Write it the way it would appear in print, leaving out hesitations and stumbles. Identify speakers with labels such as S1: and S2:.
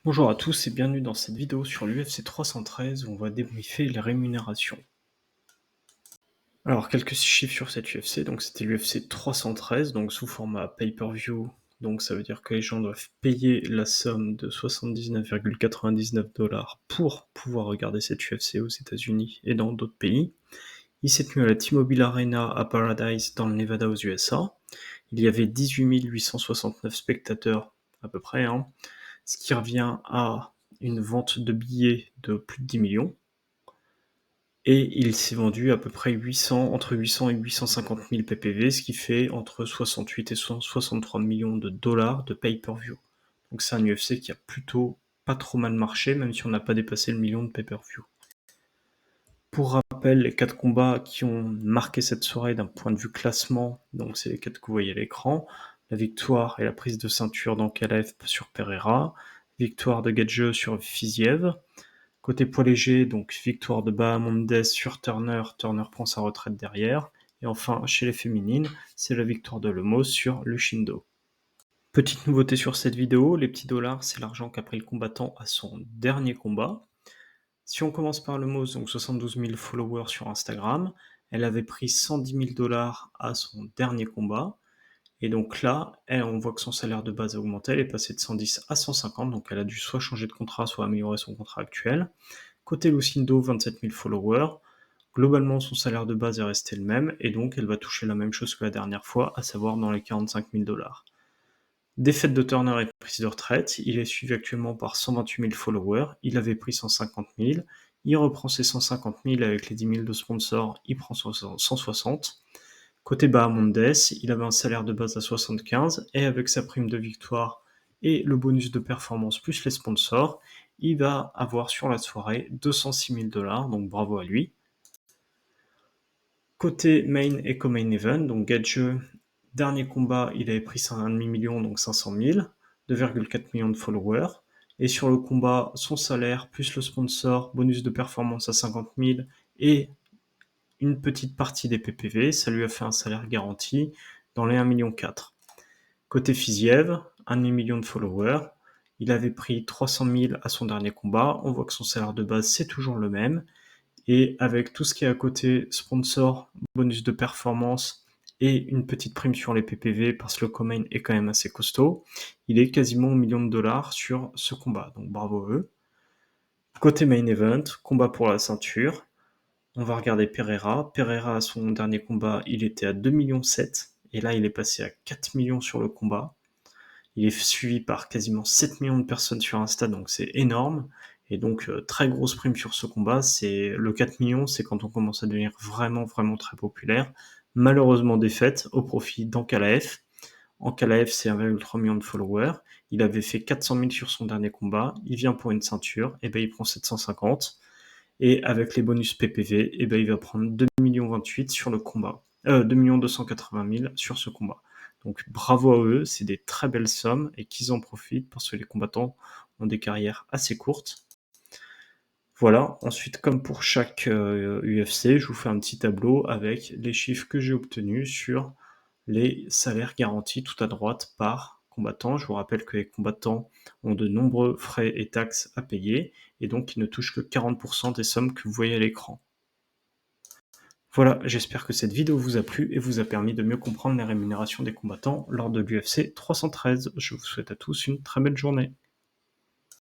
S1: Bonjour à tous et bienvenue dans cette vidéo sur l'UFC 313 où on va débriefer les rémunérations. Alors quelques chiffres sur cette UFC, donc c'était l'UFC 313, donc sous format pay-per-view, donc ça veut dire que les gens doivent payer la somme de 79,99$ pour pouvoir regarder cette UFC aux États-Unis et dans d'autres pays. Il s'est tenu à la T-Mobile Arena à Paradise dans le Nevada aux USA. Il y avait 18 869 spectateurs à peu près, ce qui revient à une vente de billets de plus de 10 millions. Et il s'est vendu à peu près entre 800 et 850 000 PPV, ce qui fait entre 68 et 63 millions de dollars de pay-per-view. Donc c'est un UFC qui a plutôt pas trop mal marché, même si on n'a pas dépassé le million de pay-per-view. Pour rappel, les 4 combats qui ont marqué cette soirée d'un point de vue classement, donc c'est les 4 que vous voyez à l'écran. La victoire et la prise de ceinture d'Ankalaev sur Pereira, victoire de Gadjeu sur Fiziev. Côté poids léger, donc victoire de Bahamondes sur Turner, Turner prend sa retraite derrière. Et enfin, chez les féminines, c'est la victoire de Lemos sur Luchindo. Petite nouveauté sur cette vidéo, les petits dollars, c'est l'argent qu'a pris le combattant à son dernier combat. Si on commence par Lemos, donc 72 000 followers sur Instagram, elle avait pris 110 000$ à son dernier combat. Et donc là, on voit que son salaire de base a augmenté, elle est passée de 110 à 150, donc elle a dû soit changer de contrat, soit améliorer son contrat actuel. Côté Lucindo, 27 000 followers. Globalement, son salaire de base est resté le même, et donc elle va toucher la même chose que la dernière fois, à savoir dans les 45 000$. Défaite de Turner et prise de retraite, il est suivi actuellement par 128 000 followers, il avait pris 150 000, il reprend ses 150 000 avec les 10 000 de sponsors, il prend 160. Côté Bahamondes, il avait un salaire de base à 75, et avec sa prime de victoire et le bonus de performance plus les sponsors, il va avoir sur la soirée 206 000$, donc bravo à lui. Côté main et co-main event, donc Gadjeu, dernier combat, il avait pris 1,5 million, donc 500 000, 2,4 millions de followers. Et sur le combat, son salaire plus le sponsor, bonus de performance à 50 000 et une petite partie des PPV, ça lui a fait un salaire garanti dans les 1,4 million. Côté Fiziev, 1,5 million de followers, il avait pris 300 000 à son dernier combat, on voit que son salaire de base c'est toujours le même, et avec tout ce qui est à côté, sponsor, bonus de performance et une petite prime sur les PPV parce que le co-main est quand même assez costaud, il est quasiment 1 million de dollars sur ce combat, donc bravo à eux. Côté main event, combat pour la ceinture, on va regarder Pereira. Pereira, à son dernier combat, il était à 2,7 millions, et là il est passé à 4 millions sur le combat. Il est suivi par quasiment 7 millions de personnes sur Insta, donc c'est énorme. Et donc, très grosse prime sur ce combat. C'est le 4 millions, c'est quand on commence à devenir vraiment, vraiment très populaire. Malheureusement défaite au profit d'Ankalaev. Ankalaev, c'est 1,3 million de followers. Il avait fait 400 000 sur son dernier combat. Il vient pour une ceinture, et ben il prend 750. Et avec les bonus PPV, et ben il va prendre 2,28 millions sur le combat. 2 280 000 sur ce combat. Donc bravo à eux, c'est des très belles sommes et qu'ils en profitent parce que les combattants ont des carrières assez courtes. Voilà, ensuite comme pour chaque UFC, je vous fais un petit tableau avec les chiffres que j'ai obtenus sur les salaires garantis tout à droite par combattant. Je vous rappelle que les combattants ont de nombreux frais et taxes à payer et donc ils ne touchent que 40% des sommes que vous voyez à l'écran. Voilà, j'espère que cette vidéo vous a plu et vous a permis de mieux comprendre les rémunérations des combattants lors de l'UFC 313. Je vous souhaite à tous une très belle journée.